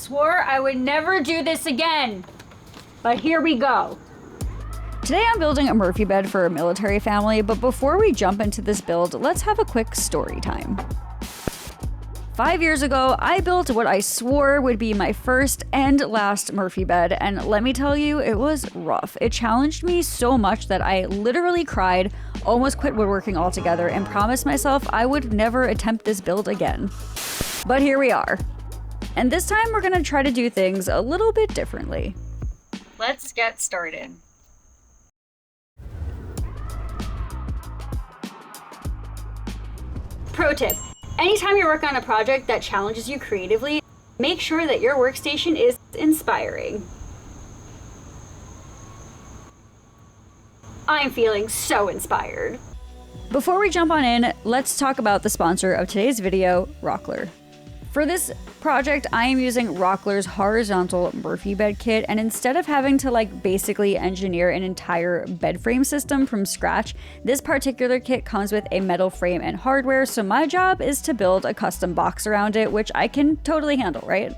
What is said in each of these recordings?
swore I would never do this again, but here we go. Today I'm building a Murphy bed for a military family, but before we jump into this build, let's have a quick story time. 5 years ago, I built what I swore would be my first and last Murphy bed, and let me tell you, it was rough. It challenged me so much that I literally cried, almost quit woodworking altogether, and promised myself I would never attempt this build again. But here we are. And this time we're gonna try to do things a little bit differently. Let's get started. Pro tip. Anytime you're working on a project that challenges you creatively, make sure that your workstation is inspiring. I'm feeling so inspired. Before we jump on in, let's talk about the sponsor of today's video, Rockler. For this project, I am using Rockler's horizontal Murphy bed kit, and instead of having to basically engineer an entire bed frame system from scratch, this particular kit comes with a metal frame and hardware, so my job is to build a custom box around it, which I can totally handle, right?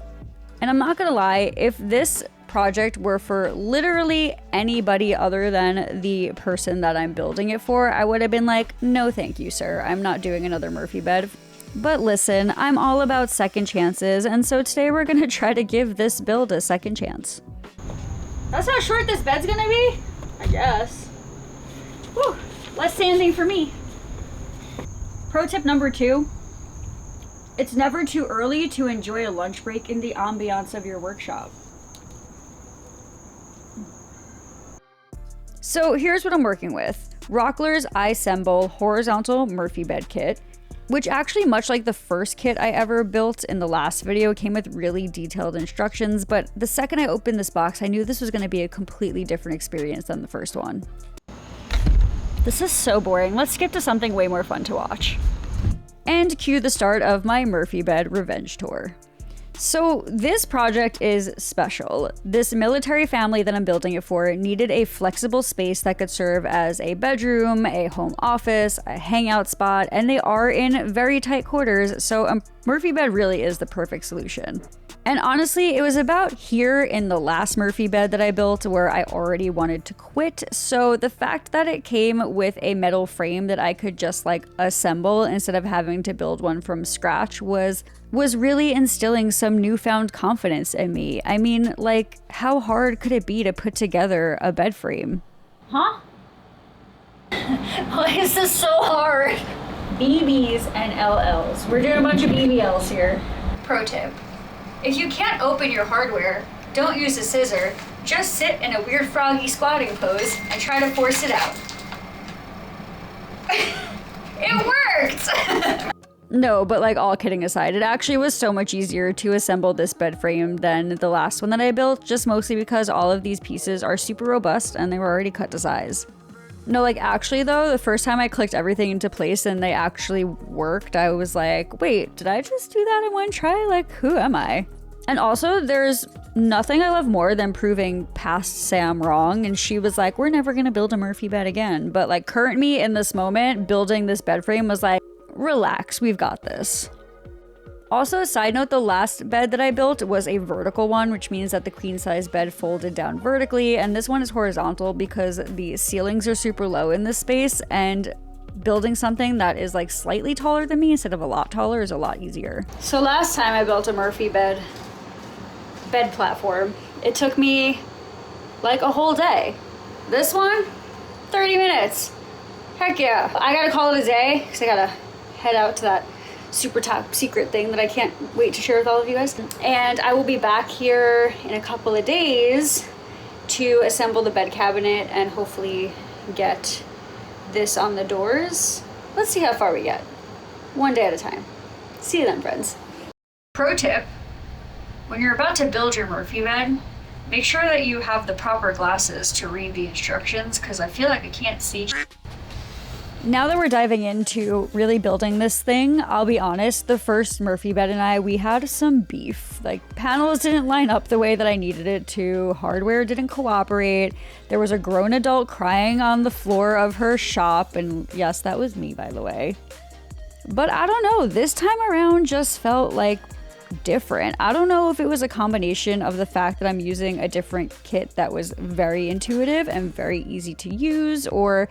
And I'm not gonna lie, if this project were for literally anybody other than the person that I'm building it for, I would have been like, no thank you, sir, I'm not doing another Murphy bed. But listen, I'm all about second chances, and so today we're gonna try to give this build a second chance. That's how short this bed's gonna be? I guess. Whew, less sanding for me. Pro tip number 2, it's never too early to enjoy a lunch break in the ambiance of your workshop. So here's what I'm working with. Rockler's iSemble horizontal Murphy bed kit, which actually, much like the first kit I ever built in the last video, came with really detailed instructions, but the second I opened this box, I knew this was gonna be a completely different experience than the first one. This is so boring. Let's skip to something way more fun to watch. And cue the start of my Murphy bed revenge tour. So this project is special. This military family that I'm building it for needed a flexible space that could serve as a bedroom, a home office, a hangout spot, and they are in very tight quarters, so a Murphy bed really is the perfect solution. And honestly, it was about here in the last Murphy bed that I built where I already wanted to quit, so the fact that it came with a metal frame that I could just assemble instead of having to build one from scratch was really instilling some newfound confidence in me. I mean, how hard could it be to put together a bed frame? Huh? Why is this so hard? BBs and LLs. We're doing a bunch of BBLs here. Pro tip. If you can't open your hardware, don't use a scissor. Just sit in a weird froggy squatting pose and try to force it out. It worked! No, but all kidding aside, it actually was so much easier to assemble this bed frame than the last one that I built, just mostly because all of these pieces are super robust and they were already cut to size. No, actually though, the first time I clicked everything into place and they actually worked, I was like, wait, did I just do that in one try? Who am I? And also, there's nothing I love more than proving past Sam wrong, and she was like, we're never gonna build a Murphy bed again. But current me in this moment, building this bed frame was like, relax, we've got this. Also, a side note, the last bed that I built was a vertical one, which means that the queen size bed folded down vertically, and this one is horizontal because the ceilings are super low in this space, and building something that is slightly taller than me instead of a lot taller is a lot easier. So last time I built a Murphy bed platform, it took me a whole day. This one, 30 minutes. Heck yeah. I gotta call it a day because I gotta head out to that super top secret thing that I can't wait to share with all of you guys. And I will be back here in a couple of days to assemble the bed cabinet and hopefully get this on the doors. Let's see how far we get. One day at a time. See you then, friends. Pro tip, when you're about to build your Murphy bed, make sure that you have the proper glasses to read the instructions, because I feel like I can't see. Now that we're diving into really building this thing, I'll be honest, the first Murphy bed and we had some beef. Panels didn't line up the way that I needed it to, hardware didn't cooperate, there was a grown adult crying on the floor of her shop, and yes, that was me, by the way. But I don't know, this time around just felt different. I don't know if it was a combination of the fact that I'm using a different kit that was very intuitive and very easy to use, or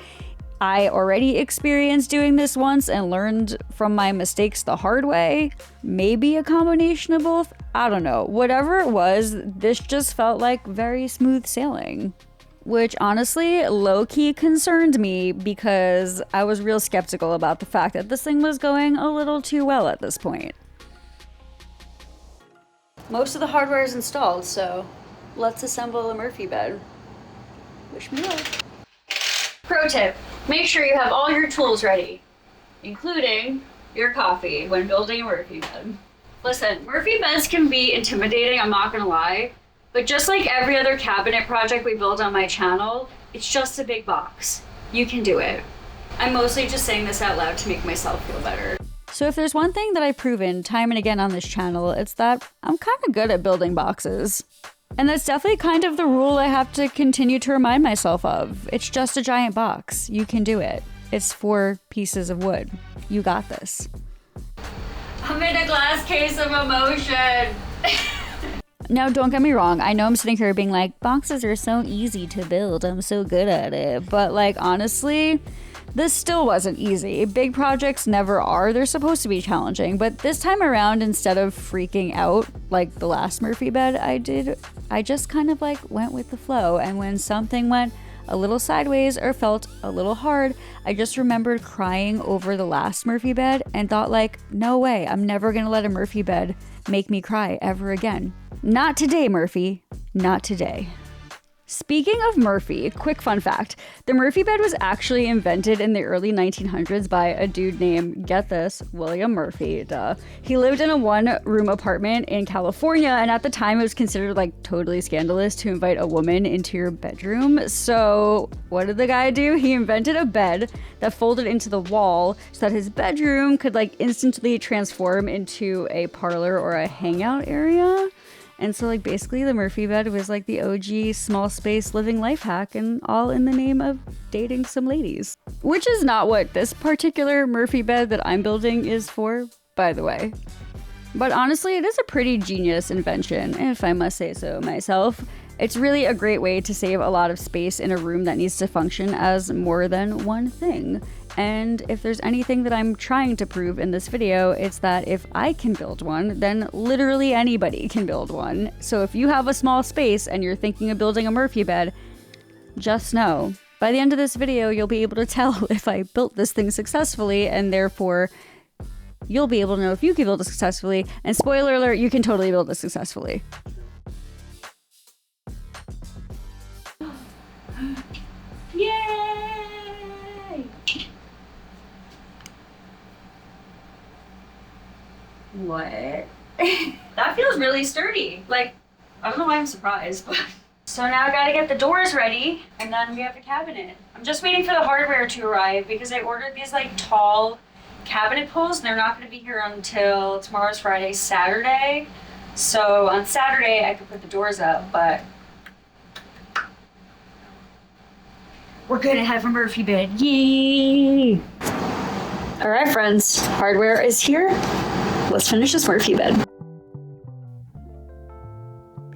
I already experienced doing this once and learned from my mistakes the hard way. Maybe a combination of both. I don't know. Whatever it was, this just felt like very smooth sailing. Which honestly low-key concerned me because I was real skeptical about the fact that this thing was going a little too well at this point. Most of the hardware is installed, so let's assemble a Murphy bed. Wish me luck. Pro tip, make sure you have all your tools ready, including your coffee when building a Murphy bed. Listen, Murphy beds can be intimidating, I'm not gonna lie, but just like every other cabinet project we build on my channel, it's just a big box. You can do it. I'm mostly just saying this out loud to make myself feel better. So if there's one thing that I've proven time and again on this channel, it's that I'm kind of good at building boxes. And that's definitely kind of the rule I have to continue to remind myself of. It's just a giant box. You can do it. It's 4 pieces of wood. You got this. I'm in a glass case of emotion. Now, don't get me wrong. I know I'm sitting here being like, boxes are so easy to build. I'm so good at it. But like, honestly, this still wasn't easy. Big projects never are. They're supposed to be challenging. But this time around, instead of freaking out like the last Murphy bed I did, I just kind of like went with the flow. And when something went a little sideways or felt a little hard, I just remembered crying over the last Murphy bed and thought like, no way, I'm never gonna let a Murphy bed make me cry ever again. Not today, Murphy. Not today. Speaking of Murphy, quick fun fact, the Murphy bed was actually invented in the early 1900s by a dude named, get this, William Murphy, duh. He lived in a 1-room apartment in California, and at the time it was considered like totally scandalous to invite a woman into your bedroom. So what did the guy do? He invented a bed that folded into the wall so that his bedroom could like instantly transform into a parlor or a hangout area. And so like basically the Murphy bed was like the OG small space living life hack, and all in the name of dating some ladies. Which is not what this particular Murphy bed that I'm building is for, by the way. But honestly, it is a pretty genius invention, if I must say so myself. It's really a great way to save a lot of space in a room that needs to function as more than one thing. And if there's anything that I'm trying to prove in this video, it's that if I can build one, then literally anybody can build one. So if you have a small space and you're thinking of building a Murphy bed, just know, by the end of this video, you'll be able to tell if I built this thing successfully, and therefore you'll be able to know if you can build it successfully. And spoiler alert, you can totally build it successfully. Yay! What? That feels really sturdy. Like, I don't know why I'm surprised, but... So now I gotta get the doors ready, and then we have the cabinet. I'm just waiting for the hardware to arrive because I ordered these like tall cabinet pulls, and they're not gonna be here until tomorrow's Friday, Saturday. So on Saturday I could put the doors up, but we're gonna have a Murphy bed. Yay! All right, friends, hardware is here. Let's finish this Murphy bed.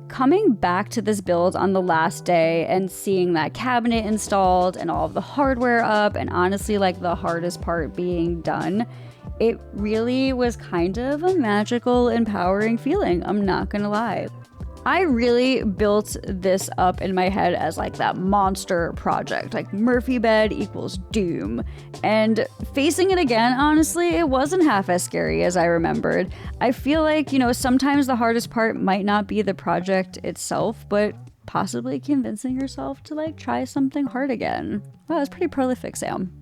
Coming back to this build on the last day and seeing that cabinet installed and all of the hardware up, and honestly like the hardest part being done, it really was kind of a magical, empowering feeling, I'm not gonna lie. I really built this up in my head as like that monster project, like Murphy bed equals doom. And facing it again, honestly, it wasn't half as scary as I remembered. I feel like, you know, sometimes the hardest part might not be the project itself, but possibly convincing yourself to like try something hard again. Wow, that's pretty prolific, Sam.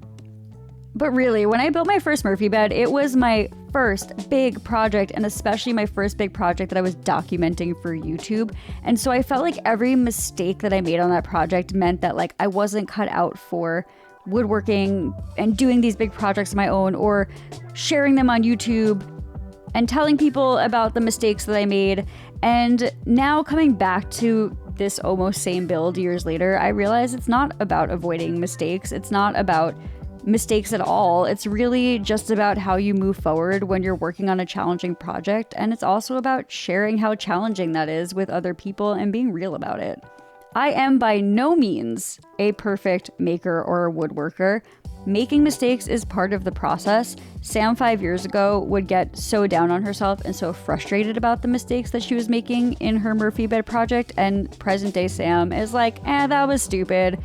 But really, when I built my first Murphy bed, it was my first big project, and especially my first big project that I was documenting for YouTube. And so I felt like every mistake that I made on that project meant that like I wasn't cut out for woodworking and doing these big projects on my own, or sharing them on YouTube and telling people about the mistakes that I made. And now coming back to this almost same build years later, I realize it's not about avoiding mistakes. It's not about mistakes at all. It's really just about how you move forward when you're working on a challenging project, and it's also about sharing how challenging that is with other people and being real about it. I am by no means a perfect maker or a woodworker. Making mistakes is part of the process. Sam 5 years ago would get so down on herself and so frustrated about the mistakes that she was making in her Murphy bed project, and present day Sam is like, that was stupid.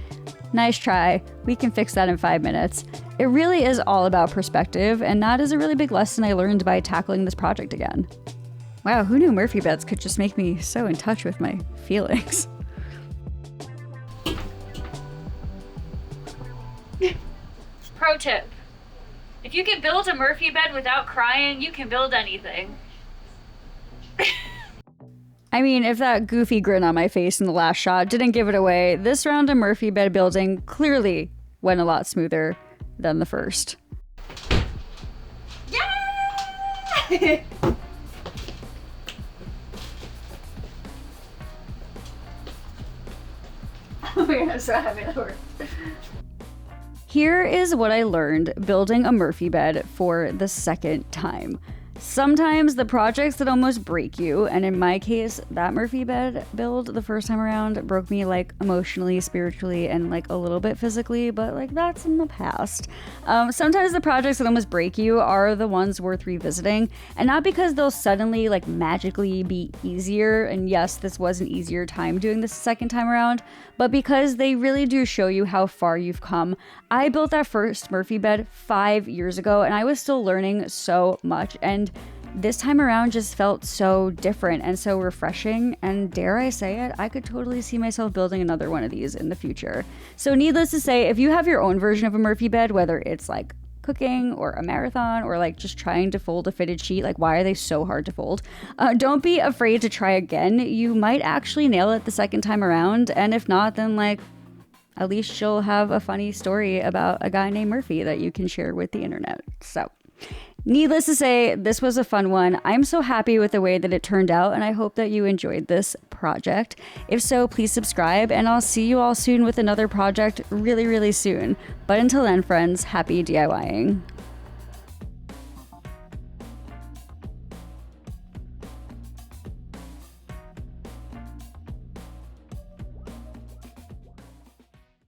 Nice try. We can fix that in 5 minutes. It really is all about perspective, and that is a really big lesson I learned by tackling this project again. Wow, who knew Murphy beds could just make me so in touch with my feelings? Pro tip. If you can build a Murphy bed without crying, you can build anything. I mean, if that goofy grin on my face in the last shot didn't give it away, this round of Murphy bed building clearly went a lot smoother than the first. Yeah! Oh my god, I'm so happy that worked. Here is what I learned building a Murphy bed for the second time. Sometimes the projects that almost break you, and in my case, that Murphy bed build the first time around broke me like emotionally, spiritually, and like a little bit physically, but like that's in the past. Sometimes the projects that almost break you are the ones worth revisiting, and not because they'll suddenly like magically be easier, and yes, this was an easier time doing this second time around, but because they really do show you how far you've come. I built that first Murphy bed 5 years ago, and I was still learning so much, and this time around just felt so different and so refreshing, and dare I say it, I could totally see myself building another one of these in the future. So needless to say, if you have your own version of a Murphy bed, whether it's like cooking or a marathon or like just trying to fold a fitted sheet, like why are they so hard to fold? Don't be afraid to try again. You might actually nail it the second time around, and if not, then like at least you'll have a funny story about a guy named Murphy that you can share with the internet. So needless to say, this was a fun one. I'm so happy with the way that it turned out, and I hope that you enjoyed this project. If so, please subscribe, and I'll see you all soon with another project really, really soon. But until then, friends, happy DIYing.